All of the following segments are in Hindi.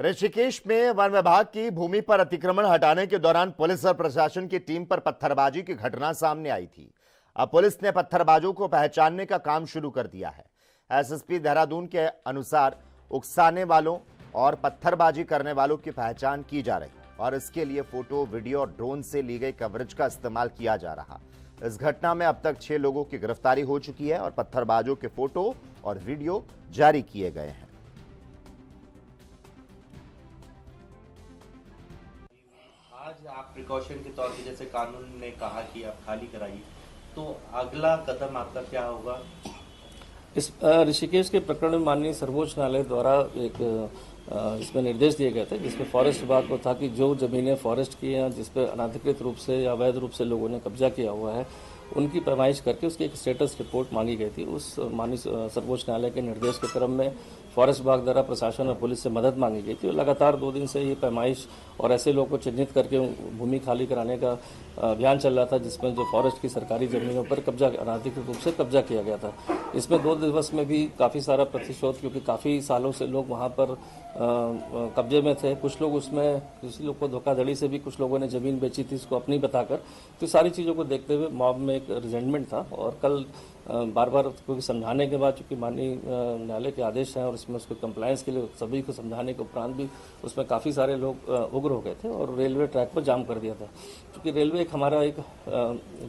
ऋषिकेश में वन विभाग की भूमि पर अतिक्रमण हटाने के दौरान पुलिस और प्रशासन की टीम पर पत्थरबाजी की घटना सामने आई थी। अब पुलिस ने पत्थरबाजों को पहचानने का काम शुरू कर दिया है। एसएसपी देहरादून के अनुसार उकसाने वालों और पत्थरबाजी करने वालों की पहचान की जा रही और इसके लिए फोटो, वीडियो और ड्रोन से ली गई कवरेज का इस्तेमाल किया जा रहा। इस घटना में अब तक 6 लोगों की गिरफ्तारी हो चुकी है और पत्थरबाजों के फोटो और वीडियो जारी किए गए हैं। आज आप प्रिकॉशन के तौर पे जैसे कानून ने कहा कि आप खाली कराइए, तो अगला कदम आपका क्या होगा? इस ऋषिकेश के प्रकरण में माननीय सर्वोच्च न्यायालय द्वारा एक इसमें निर्देश दिए गए थे, जिसमें फॉरेस्ट विभाग को था कि जो जमीनें फॉरेस्ट की हैं, जिस पर अनाधिकृत रूप से या अवैध रूप से लोगों ने कब्जा किया हुआ है, उनकी पैमाइश करके उसकी एक स्टेटस रिपोर्ट मांगी गई थी। उस माननीय सर्वोच्च न्यायालय के निर्देश के क्रम में फॉरेस्ट विभाग द्वारा प्रशासन और पुलिस से मदद मांगी गई थी और लगातार 2 दिन से ये पैमाइश और ऐसे लोगों को चिन्हित करके भूमि खाली कराने का अभियान चल रहा था, जिसमें जो फॉरेस्ट की सरकारी जमीनों पर कब्जा अनाधिकृत रूप से कब्जा किया गया था। इसमें 2 दिवस में भी काफ़ी सारा प्रतिशोध, क्योंकि काफ़ी सालों से लोग वहाँ पर कब्जे में थे। कुछ लोग उसमें, किसी लोग को धोखाधड़ी से भी कुछ लोगों ने ज़मीन बेची थी इसको अपनी बताकर। तो सारी चीज़ों को देखते हुए मॉब में एक रिजेंटमेंट था और कल बार बार क्योंकि समझाने के बाद, चूँकि माननीय न्यायालय के आदेश हैं और इसमें उसको कंप्लायंस के लिए सभी को समझाने के उपरांत भी उसमें काफ़ी सारे लोग उग्र हो गए थे और रेलवे ट्रैक पर जाम कर दिया था। क्योंकि रेलवे एक हमारा एक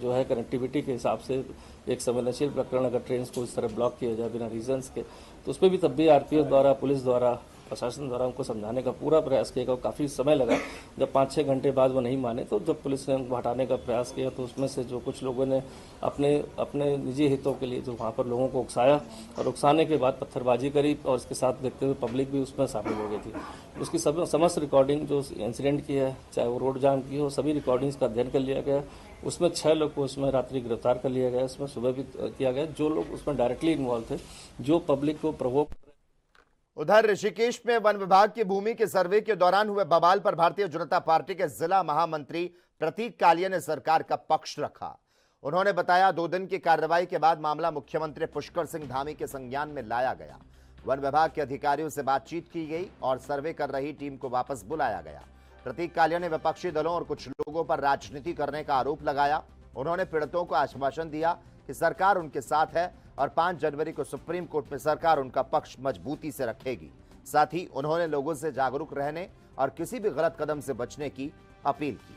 जो है कनेक्टिविटी के हिसाब से एक संवेदनशील प्रकरण, अगर ट्रेन को इस तरह ब्लॉक किया जाए बिना रीजंस के, तो उस पर भी तब भी आरपीएफ द्वारा, पुलिस द्वारा, प्रशासन द्वारा उनको समझाने का पूरा प्रयास किया गया। काफ़ी समय लगा। जब 5-6 घंटे बाद वो नहीं माने, तो जब पुलिस ने उनको हटाने का प्रयास किया, तो उसमें से जो कुछ लोगों ने अपने निजी हितों के लिए जो वहाँ पर लोगों को उकसाया और उकसाने के बाद पत्थरबाजी करी और इसके साथ देखते हुए पब्लिक भी उसमें शामिल हो गई थी। उसकी समस्त रिकॉर्डिंग जो इंसिडेंट की है, चाहे वो रोड जाम की हो, सभी रिकॉर्डिंग्स का अध्ययन कर लिया गया। उसमें 6 लोग को उसमें रात्रि गिरफ्तार कर लिया गया। उसमें सुबह भी किया गया। जो लोग उसमें डायरेक्टली इन्वॉल्व थे, जो पब्लिक को प्रोवोक। उधर ऋषिकेश में वन विभाग की भूमि के सर्वे के दौरान हुए बवाल पर भारतीय जनता पार्टी के जिला महामंत्री प्रतीक कालिया ने सरकार का पक्ष रखा। उन्होंने बताया, 2 दिन की कार्रवाई के बाद मामला मुख्यमंत्री पुष्कर सिंह धामी के संज्ञान में लाया गया। वन विभाग के अधिकारियों से बातचीत की गई और सर्वे कर रही टीम को वापस बुलाया गया। प्रतीक कालिया ने विपक्षी दलों और कुछ लोगों पर राजनीति करने का आरोप लगाया। उन्होंने पीड़ितों को आश्वासन दिया कि सरकार उनके साथ है और 5 जनवरी को सुप्रीम कोर्ट में सरकार उनका पक्ष मजबूती से रखेगी। साथ ही उन्होंने लोगों से जागरूक रहने और किसी भी गलत कदम से बचने की अपील की।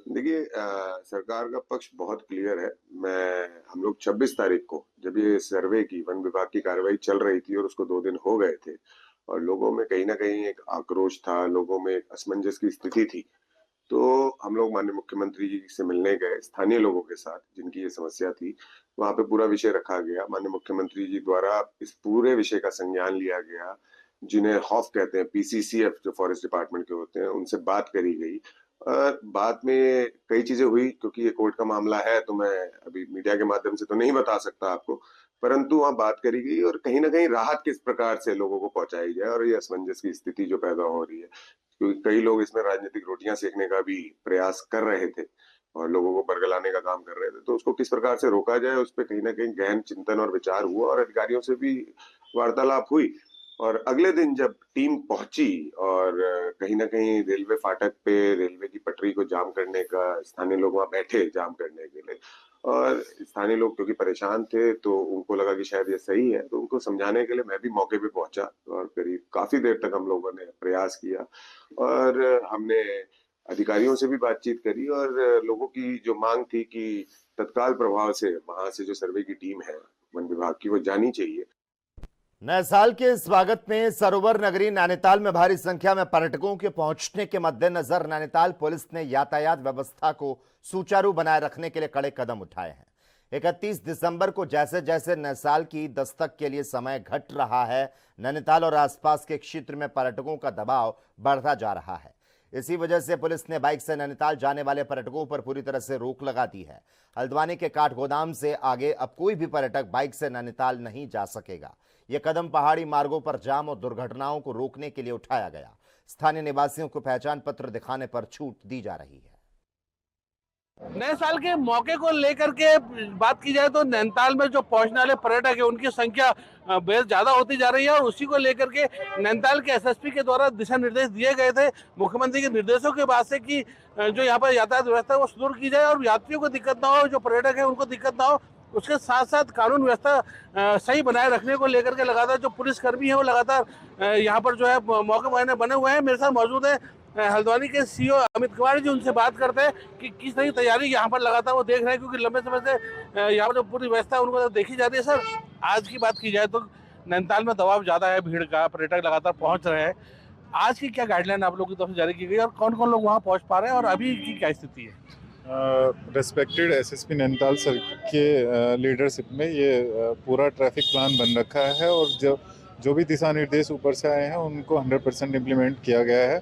देखिए, सरकार का पक्ष बहुत क्लियर है। हम लोग 26 तारीख को, जब ये सर्वे की वन विभाग की कार्रवाई चल रही थी और उसको 2 दिन हो गए थे और लोगों में कहीं ना कहीं एक आक्रोश था, लोगों में एक असमंजस की स्थिति थी, तो हम लोग माननीय मुख्यमंत्री जी से मिलने गए स्थानीय लोगों के साथ, जिनकी ये समस्या थी। वहां पे पूरा विषय रखा गया। माननीय मुख्यमंत्री जी द्वारा इस पूरे विषय का संज्ञान लिया गया। जिन्हें हॉफ कहते हैं, पीसीसीएफ जो फॉरेस्ट डिपार्टमेंट के होते हैं, उनसे बात करी गई। बात में कई चीजें हुई। क्योंकि ये कोर्ट का मामला है, तो मैं अभी मीडिया के माध्यम से तो नहीं बता सकता आपको, परंतु वहां बात करी गई और कहीं ना कहीं राहत किस प्रकार से लोगों को पहुंचाई जाए और ये असमंजस की स्थिति जो पैदा हो रही है, क्योंकि कई लोग इसमें राजनीतिक रोटियां सेकने का भी प्रयास कर रहे थे और लोगों को बरगलाने का काम कर रहे थे, तो उसको किस प्रकार से रोका जाए, उस पर कहीं ना कहीं गहन चिंतन और विचार हुआ और अधिकारियों से भी वार्तालाप हुई। और अगले दिन जब टीम पहुंची और कहीं ना कहीं रेलवे फाटक पे रेलवे की पटरी को जाम करने का, स्थानीय लोग वहां बैठे जाम करने के लिए, और स्थानीय लोग क्योंकि परेशान थे तो उनको लगा कि शायद ये सही है, तो उनको समझाने के लिए मैं भी मौके पे पहुंचा और करीब काफी देर तक हम लोगों ने प्रयास किया और हमने अधिकारियों से भी बातचीत करी और लोगों की जो मांग थी कि तत्काल प्रभाव से वहां से जो सर्वे की टीम है वन विभाग की, वो जानी चाहिए। नए साल के स्वागत में सरोवर नगरी नैनीताल में भारी संख्या में पर्यटकों के पहुंचने के मद्देनजर नैनीताल पुलिस ने यातायात व्यवस्था को सुचारू बनाए रखने के लिए कड़े कदम उठाए हैं। 31 दिसंबर को जैसे जैसे नए साल की दस्तक के लिए समय घट रहा है, नैनीताल और आसपास के क्षेत्र में पर्यटकों का दबाव बढ़ता जा रहा है। इसी वजह से पुलिस ने बाइक से नैनीताल जाने वाले पर्यटकों पर पूरी तरह से रोक लगा दी है। हल्द्वानी के काठगोदाम से आगे अब कोई भी पर्यटक बाइक से नैनीताल नहीं जा सकेगा। यह कदम पहाड़ी मार्गों पर जाम और दुर्घटनाओं को रोकने के लिए उठाया गया। स्थानीय निवासियों को पहचान पत्र दिखाने पर छूट दी जा रही है। नए साल के मौके को लेकर के बात की जाए तो नैनीताल में जो पहुंचने वाले पर्यटक है उनकी संख्या बेहद ज्यादा होती जा रही है और उसी को लेकर के नैनीताल के एसएसपी के द्वारा दिशा निर्देश दिए गए थे मुख्यमंत्री के निर्देशों के बाद से कि जो यहाँ पर यातायात व्यवस्था है वो सुदृढ़ की जाए और यात्रियों को दिक्कत ना हो, जो पर्यटक है उनको दिक्कत ना हो। उसके साथ साथ कानून व्यवस्था सही बनाए रखने को लेकर के लगातार जो पुलिसकर्मी है वो लगातार यहाँ पर जो है मौके मुआयने बने हुए हैं। मेरे साथ मौजूद है हल्द्वानी के सीओ अमित कुमार जी, उनसे बात करते हैं कि किस तरह की तैयारी यहाँ पर लगातार वो देख रहे हैं, क्योंकि लंबे समय से यहाँ पर जो पूरी व्यवस्था है उनको तो देखी जाती है। सर, आज की बात की जाए तो नैनीताल में दबाव ज्यादा है, भीड़ का, पर्यटक लगातार पहुंच रहे हैं। आज की क्या गाइडलाइन आप लोगों की तरफ से जारी की गई और कौन कौन लोग वहाँ पहुंच पा रहे हैं और अभी की क्या स्थिति है? रेस्पेक्टेड एसएसपी नैनीताल सर के लीडरशिप में ये पूरा ट्रैफिक प्लान बन रखा है और जो भी दिशा निर्देश ऊपर से आए हैं उनको 100% इम्प्लीमेंट किया गया है।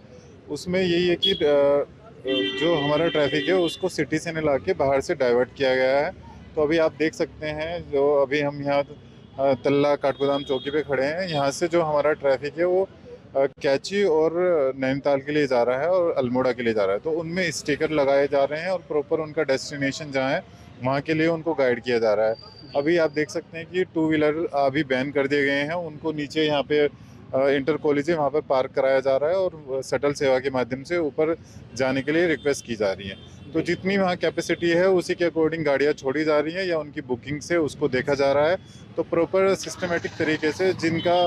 उसमें यही है कि जो हमारा ट्रैफिक है उसको सिटी से न ला के बाहर से डाइवर्ट किया गया है। तो अभी आप देख सकते हैं, जो अभी हम यहाँ तल्ला काठगोदाम चौकी पे खड़े हैं, यहाँ से जो हमारा ट्रैफिक है वो कैची और नैनीताल के लिए जा रहा है और अल्मोड़ा के लिए जा रहा है। तो उनमें स्टिकर लगाए जा रहे हैं और प्रॉपर उनका डेस्टिनेशन जहाँ है वहाँ के लिए उनको गाइड किया जा रहा है। अभी आप देख सकते हैं कि 2 व्हीलर अभी बैन कर दिए गए हैं, उनको नीचे यहाँ पे इंटर कॉलेज है वहाँ पर पार्क कराया जा रहा है और शटल सेवा के माध्यम से ऊपर जाने के लिए रिक्वेस्ट की जा रही है। तो जितनी वहाँ कैपेसिटी है उसी के अकॉर्डिंग गाड़ियाँ छोड़ी जा रही हैं या उनकी बुकिंग से उसको देखा जा रहा है। तो प्रॉपर सिस्टमेटिक तरीके से जिनका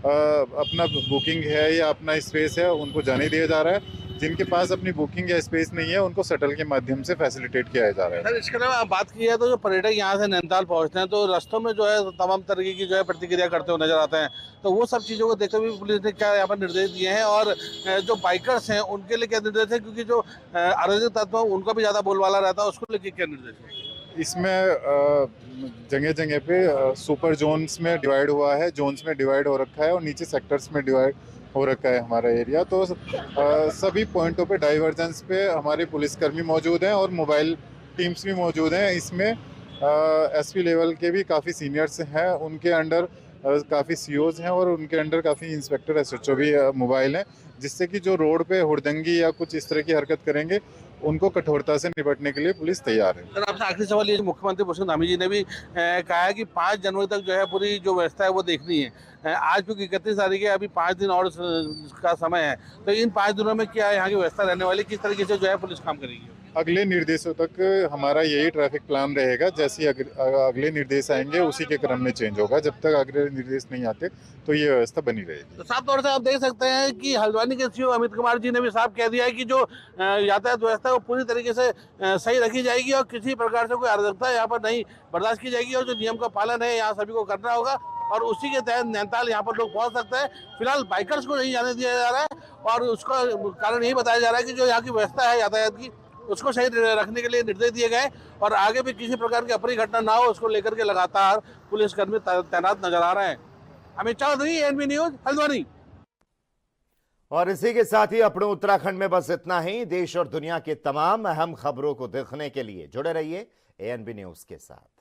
अपना बुकिंग है या अपना स्पेस है उनको जाने दिया जा रहा है, जिनके पास अपनी बुकिंग या स्पेस नहीं है उनको शटल के माध्यम से फैसिलिटेट किया जा रहा है। सर, इसके अलावा बात की जाए तो जो पर्यटक यहाँ से नैनीताल पहुँचते हैं तो रास्तों में जो है तमाम तरीके की जो है प्रतिक्रिया करते हुए नजर आते हैं, तो वो सब चीज़ों को देखते हुए पुलिस ने क्या यहाँ पर निर्देश दिए हैं और जो बाइकर्स हैं उनके लिए क्या निर्देश है, क्योंकि जो अराजक तत्व है उनका भी ज़्यादा बोलबाला रहता है, उसको लेकर क्या निर्देश है? इसमें जगह जगह पे सुपर जोन्स में डिवाइड हुआ है, जोन्स में डिवाइड हो रखा है और नीचे सेक्टर्स में डिवाइड हो रखा है हमारा एरिया। तो सभी पॉइंटों पे डाइवर्जेंस पे हमारे पुलिसकर्मी मौजूद हैं और मोबाइल टीम्स भी मौजूद हैं। इसमें एसपी लेवल के भी काफ़ी सीनियर्स हैं, उनके अंडर काफ़ी सीओज हैं और उनके अंडर काफ़ी इंस्पेक्टर एसएचओ भी मोबाइल हैं, जिससे कि जो रोड पे हुड़दंगी या कुछ इस तरह की हरकत करेंगे उनको कठोरता से निपटने के लिए पुलिस तैयार है। सर, आपसे आखिरी सवाल ये, मुख्यमंत्री पुष्कर धामी जी ने भी कहा है कि 5 जनवरी तक जो है पूरी जो व्यवस्था है वो देखनी है। आज क्योंकि 31 तारीख है, अभी 5 दिन और का समय है, तो इन 5 दिनों में क्या यहाँ की व्यवस्था रहने वाली, किस तरीके से जो है पुलिस काम करेगी? अगले निर्देशों तक हमारा यही ट्रैफिक प्लान रहेगा। जैसे अगले निर्देश आएंगे उसी के क्रम में चेंज होगा। जब तक अगले निर्देश नहीं आते तो ये व्यवस्था बनी रहेगी। तो साफ तौर से आप देख सकते हैं कि हल्द्वानी के सीओ अमित कुमार जी ने भी साफ कह दिया है कि जो यातायात व्यवस्था है वो पूरी तरीके से सही रखी जाएगी और किसी प्रकार से कोई अराजकता यहाँ पर नहीं बर्दाश्त की जाएगी और जो नियम का पालन है यहाँ सभी को करना होगा और उसी के तहत नैनीताल यहाँ पर लोग पहुँच सकते हैं। फिलहाल बाइकर्स को नहीं जाने दिया जा रहा है और उसका कारण यही बताया जा रहा है कि जो यहाँ की व्यवस्था है यातायात की उसको सही रखने के लिए निर्देश दिए गए और आगे भी किसी प्रकार की अप्रिय घटना ना हो उसको लेकर के लगातार पुलिसकर्मी तैनात नजर आ रहे हैं। Amit Chaudhary, ANB news, Haldwani. और इसी के साथ ही अपने उत्तराखंड में बस इतना ही। देश और दुनिया की तमाम अहम खबरों को देखने के लिए जुड़े रहिए एएनबी न्यूज के साथ।